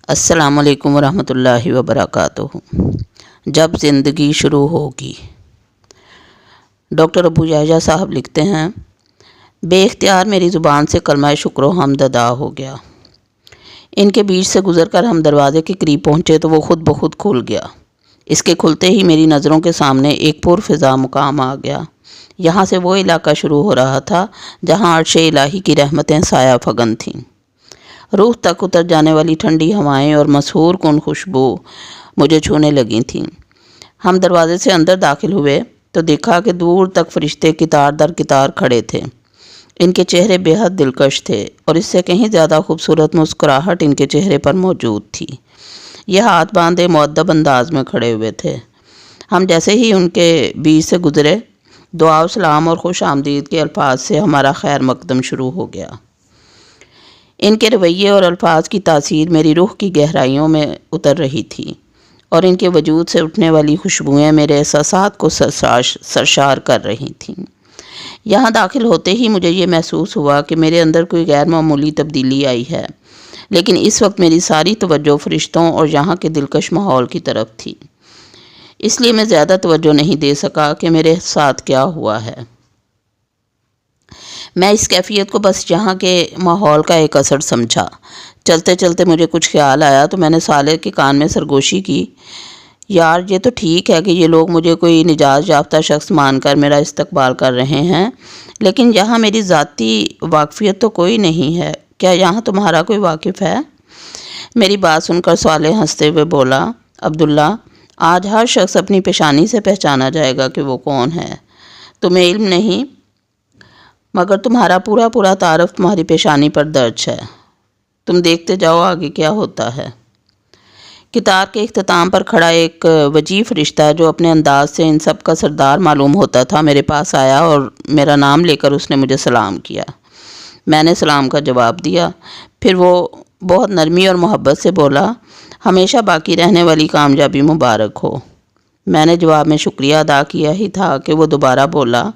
السلام علیکم ورحمۃ اللہ وبرکاتہ۔ جب زندگی شروع ہوگی۔ ڈاکٹر ابو یحییٰ صاحب لکھتے ہیں، بے اختیار میری زبان سے کلمہ شکر و حمد ادا ہو گیا۔ ان کے بیچ سے گزر کر ہم دروازے کے قریب پہنچے تو وہ خود بخود کھل گیا۔ اس کے کھلتے ہی میری نظروں کے سامنے ایک پرفضا مقام آ گیا۔ یہاں سے وہ علاقہ شروع ہو رہا تھا جہاں عرش الہی کی رحمتیں سایہ فگن تھیں۔ روح تک اتر جانے والی ٹھنڈی ہوائیں اور مسحور کن خوشبو مجھے چھونے لگی تھیں۔ ہم دروازے سے اندر داخل ہوئے تو دیکھا کہ دور تک فرشتے قطار در قطار کھڑے تھے۔ ان کے چہرے بے حد دلکش تھے اور اس سے کہیں زیادہ خوبصورت مسکراہٹ ان کے چہرے پر موجود تھی۔ یہ ہاتھ باندھے مؤدب انداز میں کھڑے ہوئے تھے۔ ہم جیسے ہی ان کے بیچ سے گزرے، دعا و سلام اور خوش آمدید کے الفاظ سے ہمارا خیر مقدم شروع ہو گیا۔ ان کے رویے اور الفاظ کی تاثیر میری روح کی گہرائیوں میں اتر رہی تھی اور ان کے وجود سے اٹھنے والی خوشبوئیں میرے احساسات کو سرشار کر رہی تھیں۔ یہاں داخل ہوتے ہی مجھے یہ محسوس ہوا کہ میرے اندر کوئی غیر معمولی تبدیلی آئی ہے، لیکن اس وقت میری ساری توجہ فرشتوں اور یہاں کے دلکش ماحول کی طرف تھی۔ اس لیے میں زیادہ توجہ نہیں دے سکا کہ میرے ساتھ کیا ہوا ہے۔ میں اس کیفیت کو بس یہاں کے ماحول کا ایک اثر سمجھا۔ چلتے چلتے مجھے کچھ خیال آیا تو میں نے صالح کے کان میں سرگوشی کی، یار یہ تو ٹھیک ہے کہ یہ لوگ مجھے کوئی نجات یافتہ شخص مان کر میرا استقبال کر رہے ہیں، لیکن یہاں میری ذاتی واقفیت تو کوئی نہیں ہے۔ کیا یہاں تمہارا کوئی واقف ہے؟ میری بات سن کر صالح ہنستے ہوئے بولا، عبداللہ، آج ہر شخص اپنی پیشانی سے پہچانا جائے گا کہ وہ کون ہے۔ تمہیں علم نہیں، مگر تمہارا پورا تعارف تمہاری پیشانی پر درج ہے۔ تم دیکھتے جاؤ آگے کیا ہوتا ہے۔ قطار کے اختتام پر کھڑا ایک وجیح فرشتہ جو اپنے انداز سے ان سب کا سردار معلوم ہوتا تھا میرے پاس آیا اور میرا نام لے کر اس نے مجھے سلام کیا۔ میں نے سلام کا جواب دیا۔ پھر وہ بہت نرمی اور محبت سے بولا، ہمیشہ باقی رہنے والی کامیابی مبارک ہو۔ میں نے جواب میں شکریہ ادا کیا ہی تھا کہ وہ دوبارہ بولا،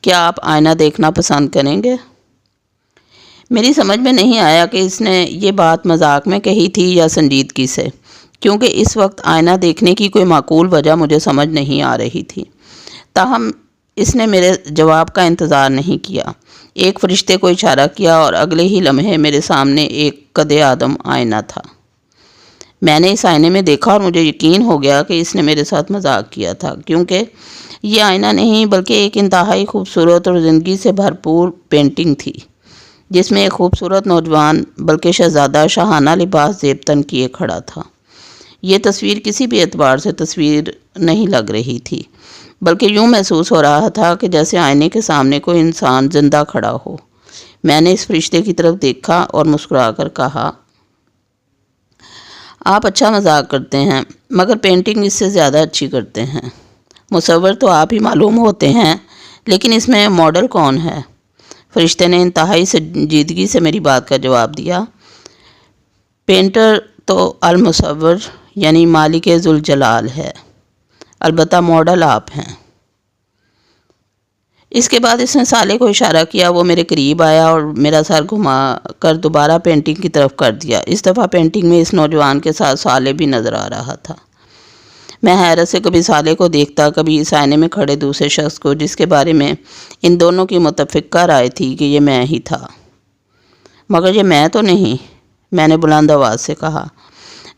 کیا آپ آئینہ دیکھنا پسند کریں گے؟ میری سمجھ میں نہیں آیا کہ اس نے یہ بات مذاق میں کہی تھی یا سنجیدگی سے، کیونکہ اس وقت آئینہ دیکھنے کی کوئی معقول وجہ مجھے سمجھ نہیں آ رہی تھی۔ تاہم اس نے میرے جواب کا انتظار نہیں کیا۔ ایک فرشتے کو اشارہ کیا اور اگلے ہی لمحے میرے سامنے ایک قد آدم آئینہ تھا۔ میں نے اس آئینے میں دیکھا اور مجھے یقین ہو گیا کہ اس نے میرے ساتھ مذاق کیا تھا، کیونکہ یہ آئینہ نہیں بلکہ ایک انتہائی خوبصورت اور زندگی سے بھرپور پینٹنگ تھی، جس میں ایک خوبصورت نوجوان بلکہ شہزادہ شاہانہ لباس زیب تن کیے کھڑا تھا۔ یہ تصویر کسی بھی اعتبار سے تصویر نہیں لگ رہی تھی، بلکہ یوں محسوس ہو رہا تھا کہ جیسے آئینے کے سامنے کوئی انسان زندہ کھڑا ہو۔ میں نے اس فرشتے کی طرف دیکھا اور مسکرا کر کہا، آپ اچھا مذاق کرتے ہیں، مگر پینٹنگ اس سے زیادہ اچھی کرتے ہیں۔ مصور تو آپ ہی معلوم ہوتے ہیں، لیکن اس میں ماڈل کون ہے؟ فرشتے نے انتہائی سنجیدگی سے میری بات کا جواب دیا، پینٹر تو المصور یعنی مالک ذوالجلال ہے، البتہ ماڈل آپ ہیں۔ اس کے بعد اس نے صالح کو اشارہ کیا، وہ میرے قریب آیا اور میرا سر گھما کر دوبارہ پینٹنگ کی طرف کر دیا۔ اس دفعہ پینٹنگ میں اس نوجوان کے ساتھ صالح بھی نظر آ رہا تھا۔ میں حیرت سے کبھی صالح کو دیکھتا، کبھی اس آئینے میں کھڑے دوسرے شخص کو، جس کے بارے میں ان دونوں کی متفقہ رائے تھی کہ یہ میں ہی تھا۔ مگر یہ میں تو نہیں، میں نے بلند آواز سے کہا۔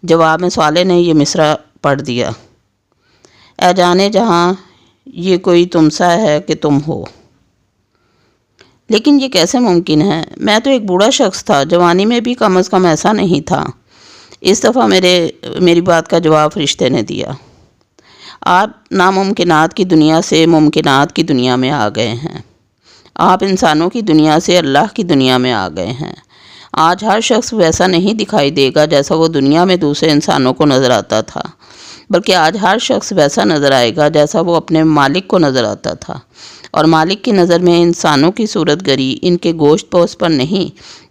جواب میں صالح نے یہ مصرع پڑھ دیا، اے جانے جہاں یہ کوئی تم سا ہے کہ تم ہو۔ لیکن یہ کیسے ممکن ہے؟ میں تو ایک بوڑھا شخص تھا، جوانی میں بھی کم از کم ایسا نہیں تھا۔ اس دفعہ میری بات کا جواب فرشتے نے دیا، آپ ناممکنات کی دنیا سے ممکنات کی دنیا میں آ گئے ہیں۔ آپ انسانوں کی دنیا سے اللہ کی دنیا میں آ گئے ہیں۔ آج ہر شخص ویسا نہیں دکھائی دے گا جیسا وہ دنیا میں دوسرے انسانوں کو نظر آتا تھا، بلکہ آج ہر شخص ویسا نظر آئے گا جیسا وہ اپنے مالک کو نظر آتا تھا، اور مالک کی نظر میں انسانوں کی صورت گری ان کے گوشت پوست پر نہیں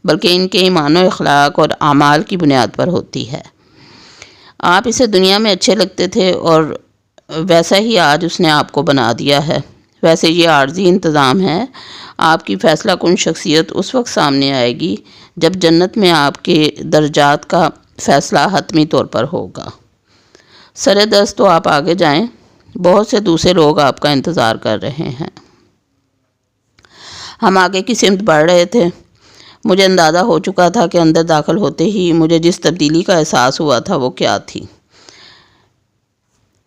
بلکہ ان کے ایمان و اخلاق اور اعمال کی بنیاد پر ہوتی ہے۔ آپ اسے دنیا میں اچھے لگتے تھے اور ویسا ہی آج اس نے آپ کو بنا دیا ہے۔ ویسے یہ عارضی انتظام ہے، آپ کی فیصلہ کن شخصیت اس وقت سامنے آئے گی جب جنت میں آپ کے درجات کا فیصلہ حتمی طور پر ہوگا۔ سر دست تو آپ آگے جائیں، بہت سے دوسرے لوگ آپ کا انتظار کر رہے ہیں۔ ہم آگے کی سمت بڑھ رہے تھے۔ مجھے اندازہ ہو چکا تھا کہ اندر داخل ہوتے ہی مجھے جس تبدیلی کا احساس ہوا تھا وہ کیا تھی۔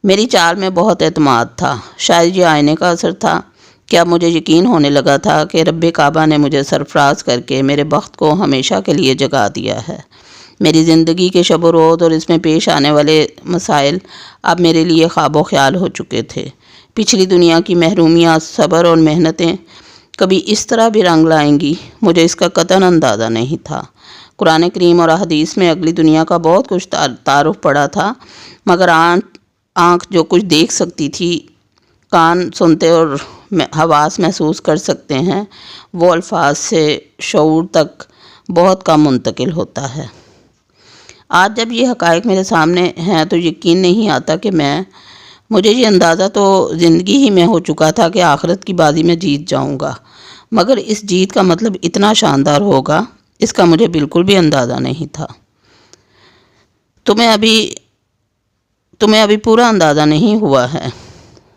میری چال میں بہت اعتماد تھا، شاید یہ آئینے کا اثر تھا کہ اب مجھے یقین ہونے لگا تھا کہ رب کعبہ نے مجھے سرفراز کر کے میرے بخت کو ہمیشہ کے لیے جگا دیا ہے۔ میری زندگی کے شب و روز اور اس میں پیش آنے والے مسائل اب میرے لیے خواب و خیال ہو چکے تھے۔ پچھلی دنیا کی محرومیاں، صبر اور محنتیں کبھی اس طرح بھی رنگ لائیں گی، مجھے اس کا قطعاً اندازہ نہیں تھا۔ قرآن کریم اور حدیث میں اگلی دنیا کا بہت کچھ تعارف پڑا تھا، مگر آنکھ جو کچھ دیکھ سکتی تھی، کان سنتے اور حواس محسوس کر سکتے ہیں، وہ الفاظ سے شعور تک بہت کم منتقل ہوتا ہے۔ آج جب یہ حقائق میرے سامنے ہیں تو یقین نہیں آتا کہ مجھے یہ اندازہ تو زندگی ہی میں ہو چکا تھا کہ آخرت کی بازی میں جیت جاؤں گا، مگر اس جیت کا مطلب اتنا شاندار ہوگا، اس کا مجھے بالکل بھی اندازہ نہیں تھا۔ تمہیں ابھی پورا اندازہ نہیں ہوا ہے۔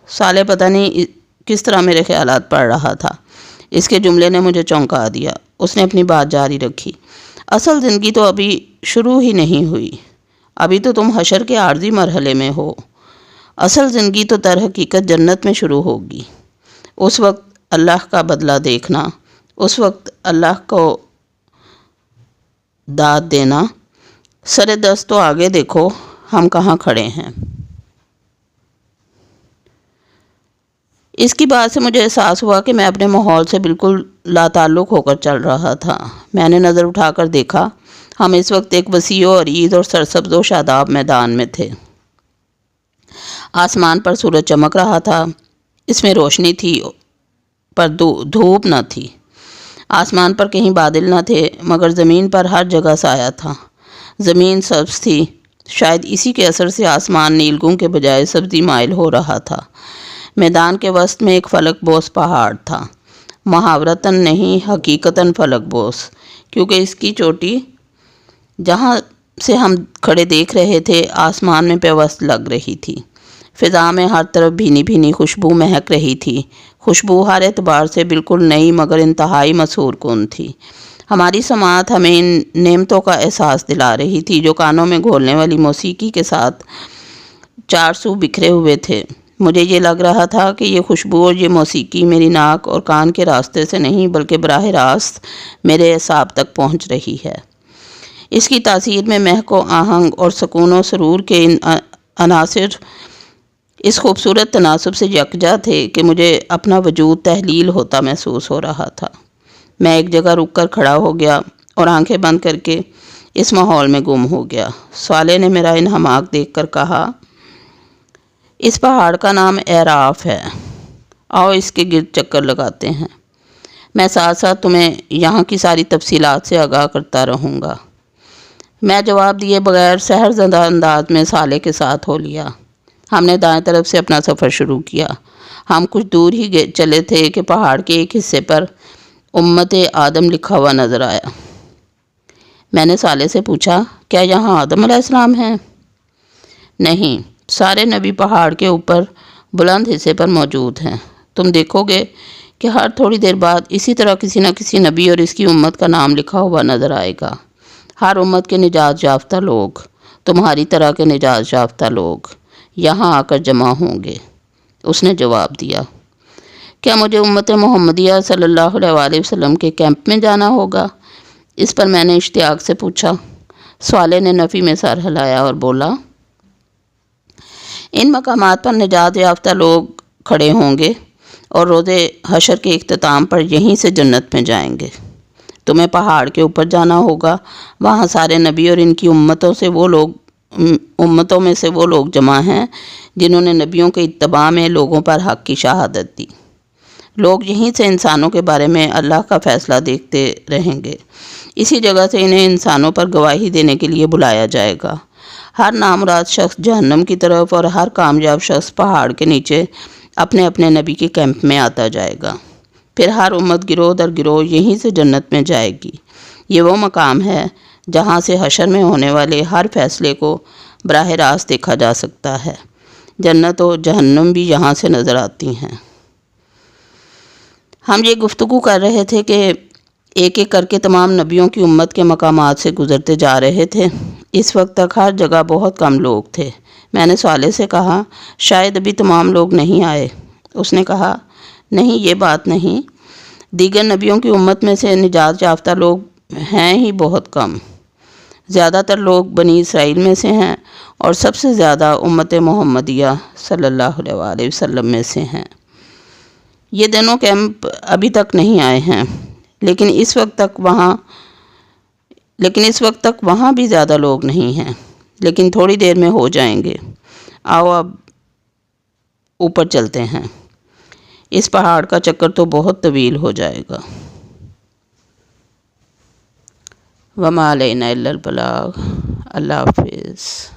صالح پتہ نہیں کس طرح میرے خیالات پڑھ رہا تھا۔ اس کے جملے نے مجھے چونکا دیا۔ اس نے اپنی بات جاری رکھی۔ اصل زندگی تو ابھی شروع ہی نہیں ہوئی، ابھی تو تم حشر کے عارضی مرحلے میں ہو۔ اصل زندگی تو در حقیقت جنت میں شروع ہوگی۔ اس وقت اللہ کا بدلہ دیکھنا، اس وقت اللہ کو داد دینا۔ سر دست تو آگے دیکھو، ہم کہاں کھڑے ہیں۔ اس کی بات سے مجھے احساس ہوا کہ میں اپنے ماحول سے بالکل لاتعلق ہو کر چل رہا تھا۔ میں نے نظر اٹھا کر دیکھا، ہم اس وقت ایک وسیع و عریض اور سرسبز و شاداب میدان میں تھے۔ آسمان پر سورج چمک رہا تھا، اس میں روشنی تھی پر دھوپ نہ تھی۔ آسمان پر کہیں بادل نہ تھے، مگر زمین پر ہر جگہ سایہ تھا۔ زمین سبز تھی، شاید اسی کے اثر سے آسمان نیلگوں کے بجائے سبزی مائل ہو رہا تھا۔ میدان کے وسط میں ایک فلک بوس پہاڑ تھا، محاورتاً نہیں حقیقتاً فلک بوس، کیونکہ اس کی چوٹی جہاں سے ہم کھڑے دیکھ رہے تھے آسمان میں پیوست لگ رہی تھی۔ فضا میں ہر طرف بھینی بھینی خوشبو مہک رہی تھی، خوشبو ہر اعتبار سے بالکل نئی مگر انتہائی مسحور کن تھی۔ ہماری سماعت ہمیں ان نعمتوں کا احساس دلا رہی تھی جو کانوں میں گھولنے والی موسیقی کے ساتھ چار سو بکھرے ہوئے تھے۔ مجھے یہ لگ رہا تھا کہ یہ خوشبو اور یہ موسیقی میری ناک اور کان کے راستے سے نہیں بلکہ براہ راست میرے اعصاب تک پہنچ رہی ہے۔ اس کی تاثیر میں مہک و آہنگ اور سکون و سرور کے ان عناصر اس خوبصورت تناسب سے یکجا تھے کہ مجھے اپنا وجود تحلیل ہوتا محسوس ہو رہا تھا۔ میں ایک جگہ رک کر کھڑا ہو گیا اور آنکھیں بند کر کے اس ماحول میں گم ہو گیا۔ صالح نے میرا انہماک دیکھ کر کہا، اس پہاڑ کا نام اعراف ہے، آؤ اس کے گرد چکر لگاتے ہیں، میں ساتھ ساتھ تمہیں یہاں کی ساری تفصیلات سے آگاہ کرتا رہوں گا۔ میں جواب دیے بغیر سحر زدہ انداز میں صالح کے ساتھ ہو لیا۔ ہم نے دائیں طرف سے اپنا سفر شروع کیا۔ ہم کچھ دور ہی چلے تھے کہ پہاڑ کے ایک حصے پر امت آدم لکھا ہوا نظر آیا۔ میں نے صالح سے پوچھا، کیا یہاں آدم علیہ السلام ہیں؟ نہیں، سارے نبی پہاڑ کے اوپر بلند حصے پر موجود ہیں۔ تم دیکھو گے کہ ہر تھوڑی دیر بعد اسی طرح کسی نہ کسی نبی اور اس کی امت کا نام لکھا ہوا نظر آئے گا۔ ہر امت کے نجات یافتہ لوگ، تمہاری طرح کے نجات یافتہ لوگ یہاں آ کر جمع ہوں گے۔ اس نے جواب دیا، کیا مجھے امت محمدیہ صلی اللہ علیہ وآلہ وسلم کے کیمپ میں جانا ہوگا؟ اس پر میں نے اشتیاق سے پوچھا۔ صالح نے نفی میں سر ہلایا اور بولا، ان مقامات پر نجات یافتہ لوگ کھڑے ہوں گے اور روز حشر کے اختتام پر یہیں سے جنت میں جائیں گے۔ تمہیں پہاڑ کے اوپر جانا ہوگا، وہاں سارے نبی اور ان کی امتوں میں سے وہ لوگ جمع ہیں جنہوں نے نبیوں کے اتباع میں لوگوں پر حق کی شہادت دی۔ لوگ یہیں سے انسانوں کے بارے میں اللہ کا فیصلہ دیکھتے رہیں گے۔ اسی جگہ سے انہیں انسانوں پر گواہی دینے کے لیے بلایا جائے گا۔ ہر نامراد شخص جہنم کی طرف اور ہر کامیاب شخص پہاڑ کے نیچے اپنے اپنے نبی کے کیمپ میں آتا جائے گا۔ پھر ہر امت گروہ در گروہ یہیں سے جنت میں جائے گی۔ یہ وہ مقام ہے جہاں سے حشر میں ہونے والے ہر فیصلے کو براہ راست دیکھا جا سکتا ہے۔ جنت و جہنم بھی یہاں سے نظر آتی ہیں۔ ہم یہ گفتگو کر رہے تھے کہ ایک ایک کر کے تمام نبیوں کی امت کے مقامات سے گزرتے جا رہے تھے۔ اس وقت تک ہر جگہ بہت کم لوگ تھے۔ میں نے صالح سے کہا، شاید ابھی تمام لوگ نہیں آئے۔ اس نے کہا، نہیں، یہ بات نہیں، دیگر نبیوں کی امت میں سے نجات یافتہ لوگ ہیں ہی بہت کم۔ زیادہ تر لوگ بنی اسرائیل میں سے ہیں اور سب سے زیادہ امت محمدیہ صلی اللہ علیہ وآلہ وسلم میں سے ہیں۔ یہ دونوں کیمپ ابھی تک نہیں آئے ہیں، لیکن اس وقت تک وہاں بھی زیادہ لوگ نہیں ہیں، لیکن تھوڑی دیر میں ہو جائیں گے۔ آؤ اب اوپر چلتے ہیں، اس پہاڑ کا چکر تو بہت طویل ہو جائے گا۔ وما علینا الا البلاغ۔ اللہ حافظ۔